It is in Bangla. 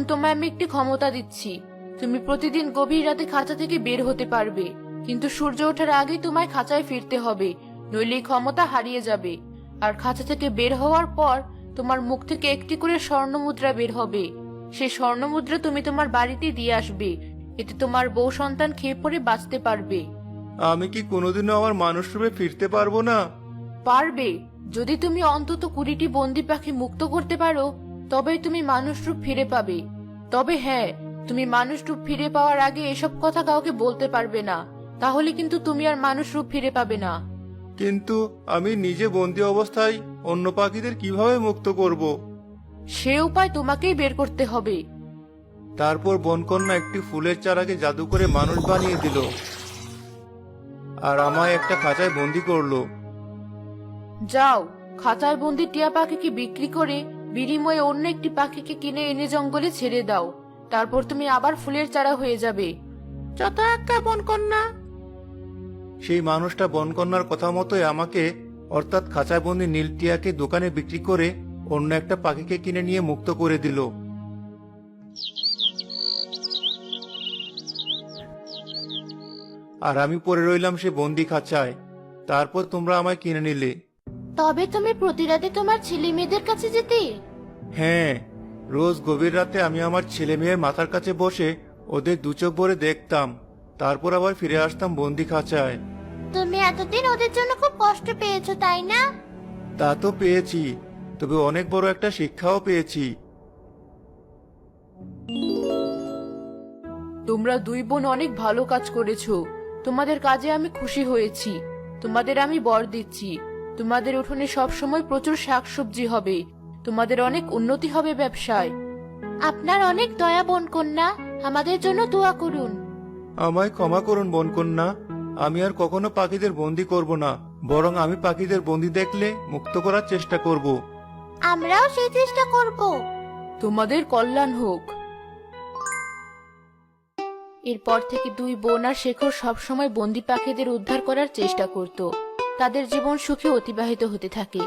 তোমায় আমি একটি ক্ষমতা দিচ্ছি। তুমি প্রতিদিন গভীর রাতে খাঁচা থেকে বের হতে পারবে, কিন্তু সূর্য ওঠার আগেই তোমায় খাঁচায় ফিরতে হবে, নইলে এই ক্ষমতা হারিয়ে যাবে। আর খাঁচা থেকে বের হওয়ার পর তোমার মুখ থেকে একটি করে স্বর্ণমুদ্রা বের হবে। সেই স্বর্ণমুদ্রা তুমি তোমার বাড়িতে দিয়ে আসবে। এতে তোমার বউ সন্তান খেয়ে পরে বাঁচতে পারবে। আমি কি কোনোদিনও আমার মানুষ রূপে ফিরতে পারবো না? পারবে, যদি তুমি অন্তত 20টি বন্দি পাখি মুক্ত করতে পারো, তবেই তুমি মানুষ রূপ ফিরে পাবে। তবে হ্যাঁ, তুমি মানুষ রূপ ফিরে পাওয়ার আগে এসব কথা কাউকে বলতে পারবে না, তাহলে কিন্তু তুমি আর মানুষ রূপ ফিরে পাবে না। কিন্তু আমি নিজে বন্দি অবস্থায় অন্য পাখিদের কিভাবে মুক্ত করব? সে উপায় তোমাকেই বের করতে হবে। তারপর বনকন্যা একটি ফুলের চারাকে জাদু করে মানুষ বানিয়ে দিল আর আমায় একটা খাঁচায় বন্দি করলো। যাও, খাঁচায় বন্দি টিয়া পাখিকে বিক্রি করে বিনিময়ে অন্য একটি পাখিকে কিনে এনে জঙ্গলে ছেড়ে দাও। তারপর তুমি আবার ফুলের চারা হয়ে যাবে। যত আজ্ঞা বনকন্যা। সেই মানুষটা বনকন্যার কথা মতোই আমাকে, অর্থাৎ খাঁচায় বন্দি নীল টিয়াকে দোকানে বিক্রি করে অন্য একটা পাখিকে কিনে নিয়ে মুক্ত করে দিল। আর আমি পড়ে রইলাম সে বন্দি খাঁচায়। তারপর তোমরা আমায় কিনে নিলে। তবে তুমি প্রতি রাতে তোমার ছেলে মেয়েদের কাছে যেতে? হ্যাঁ, রোজ গভীর রাতে আমি আমার ছেলে মেয়ের মাথার কাছে বসে ওদের দু চোখ ভরে দেখতাম, তারপর আবার ফিরে আসতাম বন্দি খাঁচায়। তুমি এতদিন ওদের জন্য খুব কষ্ট পেয়েছো, তাই না? তা তো পেয়েছি, তবে অনেক বড় একটা শিক্ষাও পেয়েছি। তোমরা দুই বোন অনেক ভালো কাজ করেছো। তোমাদের কাজে আমি খুশি হয়েছি। তোমাদের আমি বর দিচ্ছি, তোমাদের উঠোনে সব সময় প্রচুর শাকসবজি হবে। তোমাদের অনেক উন্নতি হবে ব্যবসায়। আপনার অনেক দয়া বনকন্যা, আমাদের জন্য দোয়া করুন। আমায় ক্ষমা করুন বনকন্যা, আমি আর কখনো পাখিদের বন্দি করব না, বরং আমি পাখিদের বন্দি দেখলে মুক্ত করার চেষ্টা করব। আমরাও সেই চেষ্টা করব। তোমাদের কল্যাণ হোক। এরপর থেকে দুই বোন আর শেখর সবসময় বন্দি পাখিদের উদ্ধার করার চেষ্টা করত। তাদের জীবন সুখে অতিবাহিত হতে থাকে।